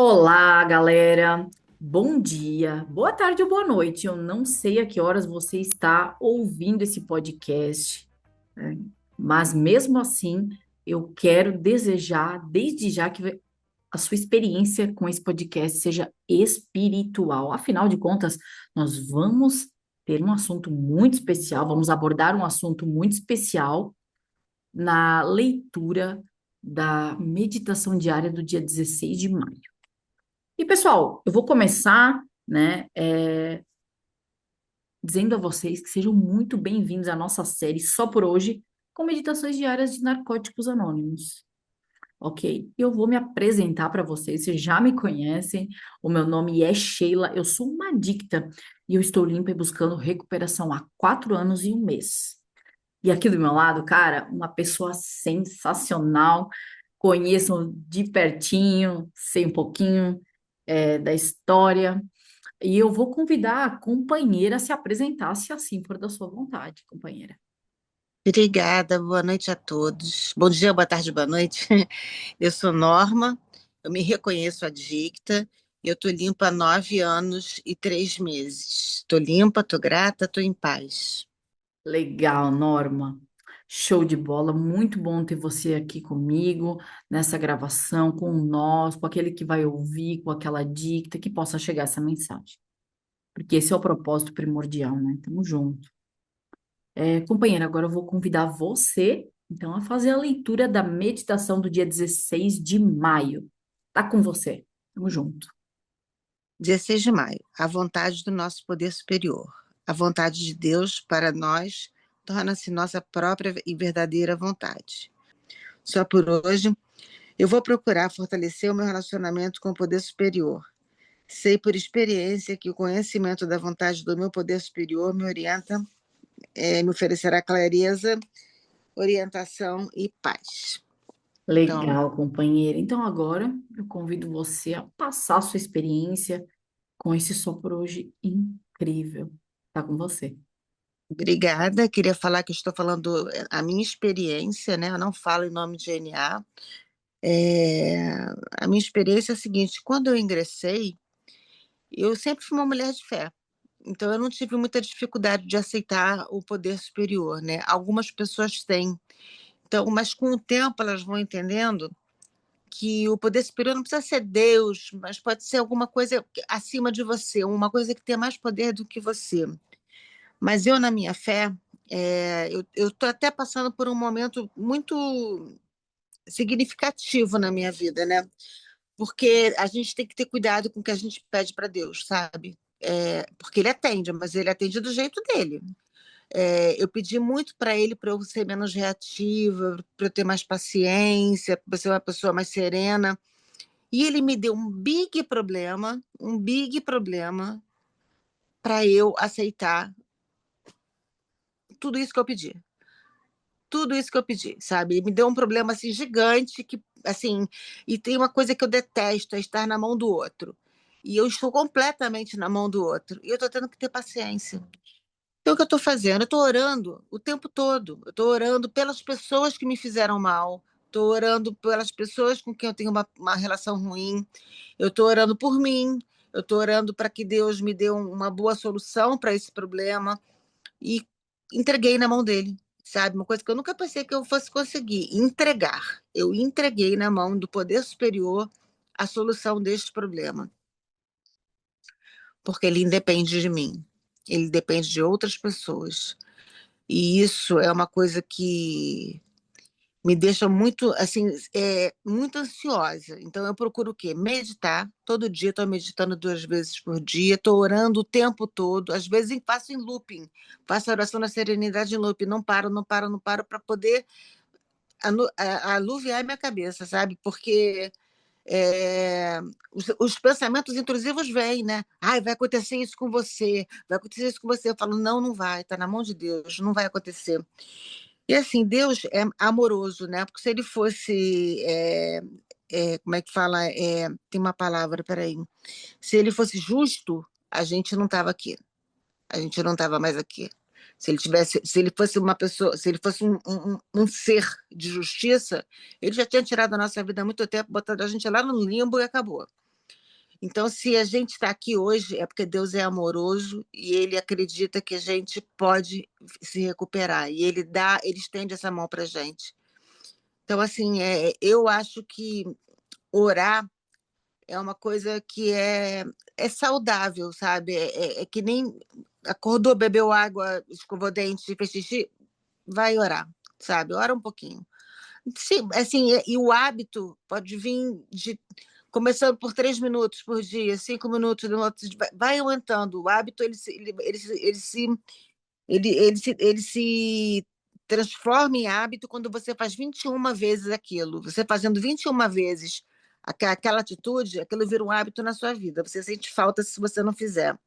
Olá, galera. Bom dia, boa tarde ou boa noite. Eu não sei a que horas você está ouvindo esse podcast, né? Mas mesmo assim, eu quero desejar desde já que a sua experiência com esse podcast seja espiritual. Afinal de contas, nós vamos ter um assunto muito especial, vamos abordar um assunto muito especial na leitura da meditação diária do dia 16 de maio. E, pessoal, eu vou começar, né, dizendo a vocês que sejam muito bem-vindos à nossa série só por hoje, com meditações diárias de Narcóticos Anônimos. Ok? Eu vou me apresentar para vocês, vocês já me conhecem, o meu nome é Sheila, eu sou uma adicta e eu estou limpa e buscando recuperação há 4 anos e um mês. E aqui do meu lado, cara, uma pessoa sensacional, conheçam de pertinho, sei um pouquinho da história. E eu vou convidar a companheira a se apresentar, se assim for da sua vontade, companheira. Obrigada, boa noite a todos. Bom dia, boa tarde, boa noite. Eu sou Norma, eu me reconheço adicta, eu estou limpa há 9 anos e 3 meses. Estou limpa, estou grata, estou em paz. Legal, Norma. Show de bola. Muito bom ter você aqui comigo, nessa gravação, com nós, com aquele que vai ouvir, com aquela dicta, que possa chegar essa mensagem. Porque esse é o propósito primordial, né? Tamo junto. Companheira, agora eu vou convidar você, então, a fazer a leitura da meditação do dia 16 de maio. Tá com você. Tamo junto. 16 de maio, a vontade do nosso poder superior. A vontade de Deus para nós torna-se nossa própria e verdadeira vontade. Só por hoje, eu vou procurar fortalecer o meu relacionamento com o poder superior. Sei por experiência que o conhecimento da vontade do meu poder superior me orienta, me oferecerá clareza, orientação e paz. Então, Legal, companheira. Então agora eu convido você a passar a sua experiência com esse Só por Hoje incrível. Tá com você. obrigada. Queria falar que estou falando a minha experiência, né? Eu não falo em nome de NA. É, a minha experiência é a seguinte: quando eu ingressei, eu sempre fui uma mulher de fé. Então, eu não tive muita dificuldade de aceitar o poder superior, né? Algumas pessoas têm. Então, mas com o tempo elas vão entendendo que o poder superior não precisa ser Deus, mas pode ser alguma coisa acima de você, uma coisa que tem mais poder do que você. Mas eu, na minha fé, eu estou até passando por um momento muito significativo na minha vida, né? Porque a gente tem que ter cuidado com o que a gente pede para Deus, sabe? Porque ele atende, mas ele atende do jeito dele. Eu pedi muito para ele para eu ser menos reativa, para eu ter mais paciência, para ser uma pessoa mais serena. E ele me deu um big problema para eu aceitar tudo isso que eu pedi. Tudo isso que eu pedi, sabe? Ele me deu um problema assim gigante que assim, e tem uma coisa que eu detesto, é estar na mão do outro. E eu estou completamente na mão do outro. E eu estou tendo que ter paciência. Então, o que eu estou fazendo? Eu estou orando o tempo todo. Eu estou orando pelas pessoas que me fizeram mal. Estou orando pelas pessoas com quem eu tenho uma relação ruim. Eu estou orando por mim. Eu estou orando para que Deus me dê uma boa solução para esse problema. E entreguei na mão dele, sabe? Uma coisa que eu nunca pensei que eu fosse conseguir. Entregar. Eu entreguei na mão do poder superior a solução deste problema. Porque ele independe de mim. Ele depende de outras pessoas. E isso é uma coisa que me deixa muito, assim, muito ansiosa. Então, eu procuro o quê? Meditar. Todo dia estou meditando 2 vezes por dia, estou orando o tempo todo. Às vezes faço em looping, faço a oração na serenidade em looping. Não paro, não paro, não paro, para poder aluviar minha cabeça, sabe? Porque os pensamentos intrusivos vêm, né? Ai, vai acontecer isso com você, vai acontecer isso com você. Eu falo, não, não vai, está na mão de Deus, não vai acontecer. E assim, Deus é amoroso, né? Porque se ele fosse, como é que fala? Tem uma palavra, peraí. Se ele fosse justo, a gente não estava aqui. A gente não estava mais aqui. Se ele fosse uma pessoa, se ele fosse um ser de justiça, ele já tinha tirado a nossa vida há muito tempo, botado a gente lá no limbo e acabou. Então, se a gente está aqui hoje, é porque Deus é amoroso e Ele acredita que a gente pode se recuperar. E Ele estende essa mão para a gente. Então, assim, eu acho que orar é uma coisa que é saudável, sabe? É que nem acordou, bebeu água, escovou dente, fez xixi, vai orar, sabe? Ora um pouquinho. Sim, assim, e o hábito pode vir de começando por 3 minutos por dia, 5 minutos, vai aumentando. O hábito ele se transforma em hábito quando você faz 21 vezes aquilo. Você fazendo 21 vezes aquela atitude, aquilo vira um hábito na sua vida. Você sente falta se você não fizer.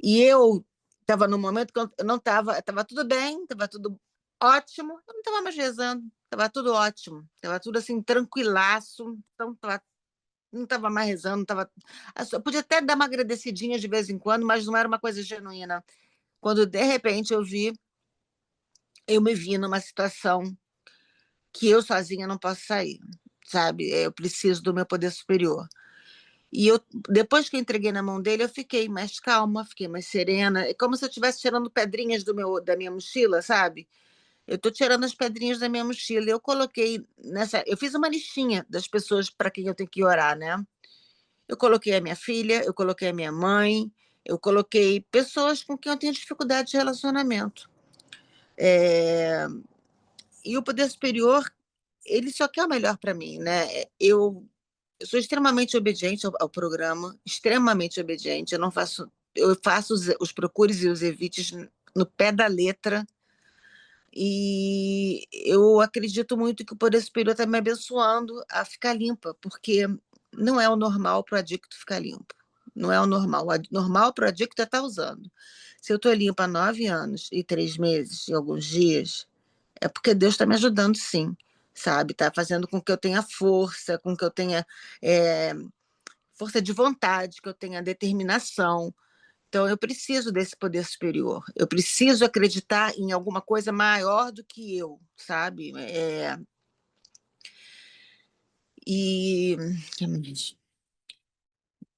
E eu estava num momento que eu não estava tudo bem, estava tudo ótimo, eu não estava mais rezando, estava tudo ótimo, estava tudo assim, tranquilaço, então não estava mais rezando, não tava, eu podia até dar uma agradecidinha de vez em quando, mas não era uma coisa genuína. Quando de repente eu me vi numa situação que eu sozinha não posso sair, sabe? Eu preciso do meu poder superior. E depois que eu entreguei na mão dele, eu fiquei mais calma, fiquei mais serena. É como se eu estivesse tirando pedrinhas da minha mochila, sabe? Eu estou tirando as pedrinhas da minha mochila. Eu coloquei eu fiz uma listinha das pessoas para quem eu tenho que orar, né? Eu coloquei a minha filha, eu coloquei a minha mãe, eu coloquei pessoas com quem eu tenho dificuldade de relacionamento. É, E o poder superior, ele só quer o melhor para mim, né? Eu sou extremamente obediente ao programa, extremamente obediente. Eu faço os procures e os evites no pé da letra. E eu acredito muito que o poder superior está me abençoando a ficar limpa, porque não é o normal para o adicto ficar limpo. Não é o normal. O normal para o adicto é estar usando. Se eu estou limpa há 9 anos e 3 meses e alguns dias, é porque Deus está me ajudando, sim, sabe? Está fazendo com que eu tenha força, com que eu tenha é, força de vontade, que eu tenha determinação. Então, eu preciso desse poder superior. Eu preciso acreditar em alguma coisa maior do que eu, sabe? E,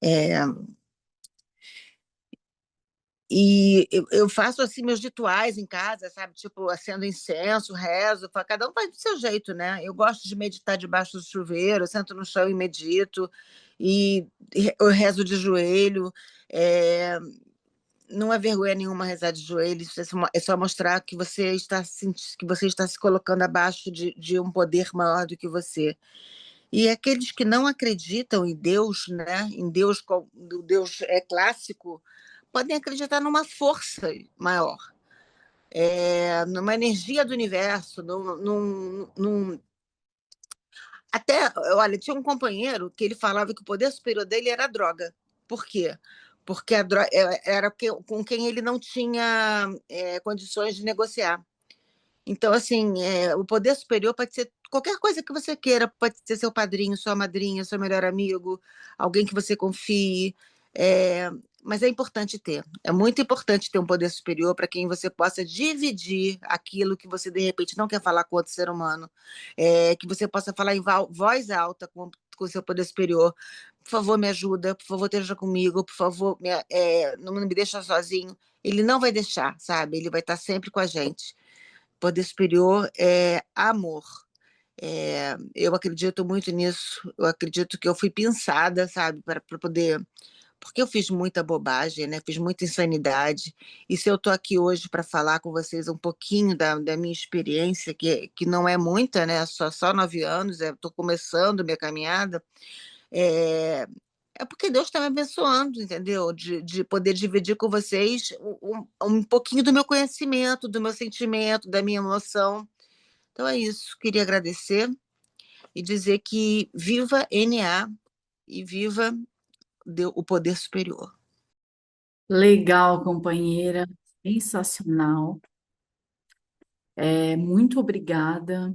é, eu faço assim meus rituais em casa, sabe? Tipo, acendo incenso, rezo. Cada um faz do seu jeito, né? Eu gosto de meditar debaixo do chuveiro, eu sento no chão e medito. E eu rezo de joelho. É, não é vergonha nenhuma rezar de joelhos, é só mostrar que que você está se colocando abaixo de um poder maior do que você. E aqueles que não acreditam em Deus, né, em Deus, o Deus clássico, podem acreditar numa força maior, numa energia do universo, até, olha, tinha um companheiro que ele falava que o poder superior dele era a droga. Por quê? Porque a droga era com quem ele não tinha condições de negociar. Então, assim, o poder superior pode ser qualquer coisa que você queira, pode ser seu padrinho, sua madrinha, seu melhor amigo, alguém que você confie. é, mas é importante ter. É muito importante ter um poder superior para quem você possa dividir aquilo que você, de repente, não quer falar com outro ser humano. Que você possa falar em voz alta com o seu poder superior. Por favor, me ajuda, por favor, esteja comigo, por favor, não me deixa sozinho. Ele não vai deixar, sabe? Ele vai estar sempre com a gente. Poder superior é amor. Eu acredito muito nisso. Eu acredito que eu fui pensada, sabe, para poder. Porque eu fiz muita bobagem, né? Fiz muita insanidade. E se eu estou aqui hoje para falar com vocês um pouquinho da minha experiência, que não é muita, né? Só 9 anos, estou começando minha caminhada. É, é porque Deus está me abençoando, entendeu? De poder dividir com vocês um pouquinho do meu conhecimento, do meu sentimento, da minha emoção. Então é isso. Queria agradecer e dizer que viva NA e viva o poder superior. Legal, companheira, sensacional. Muito obrigada.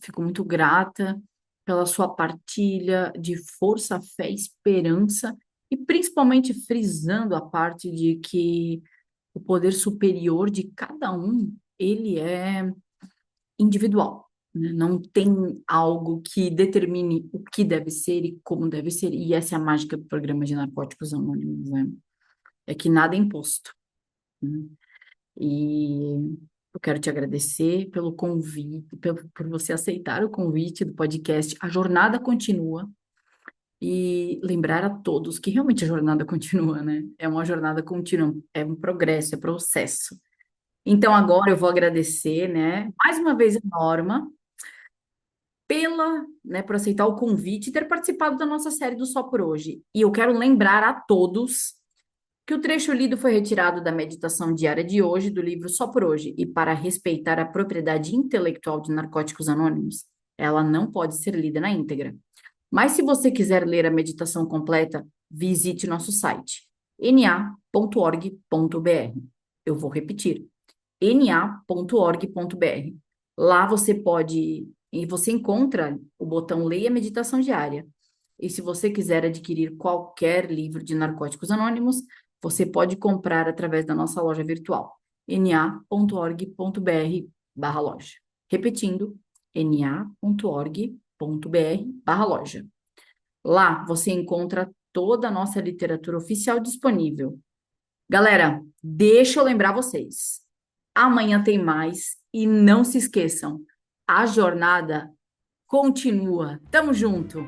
Fico muito grata pela sua partilha de força, fé e esperança, e principalmente frisando a parte de que o poder superior de cada um, ele é individual. né? Não tem algo que determine o que deve ser e como deve ser. E essa é a mágica do programa de Narcóticos Anônimos, né? É que nada é imposto, né? E eu quero te agradecer pelo convite, por você aceitar o convite do podcast. A jornada continua. E lembrar a todos que realmente a jornada continua, né? É uma jornada contínua, é um progresso, é processo. Então, agora eu vou agradecer, né, mais uma vez a Norma por aceitar o convite e ter participado da nossa série do Só por Hoje. E eu quero lembrar a todos que o trecho lido foi retirado da meditação diária de hoje do livro Só por Hoje. E para respeitar a propriedade intelectual de Narcóticos Anônimos, ela não pode ser lida na íntegra. Mas se você quiser ler a meditação completa, visite nosso site na.org.br. Eu vou repetir, na.org.br. Lá você pode, e você encontra o botão Leia Meditação Diária. E se você quiser adquirir qualquer livro de Narcóticos Anônimos, você pode comprar através da nossa loja virtual, na.org.br/loja. Repetindo, na.org.br/loja. Lá você encontra toda a nossa literatura oficial disponível. Galera, deixa eu lembrar vocês. Amanhã tem mais e não se esqueçam, a jornada continua. Tamo junto.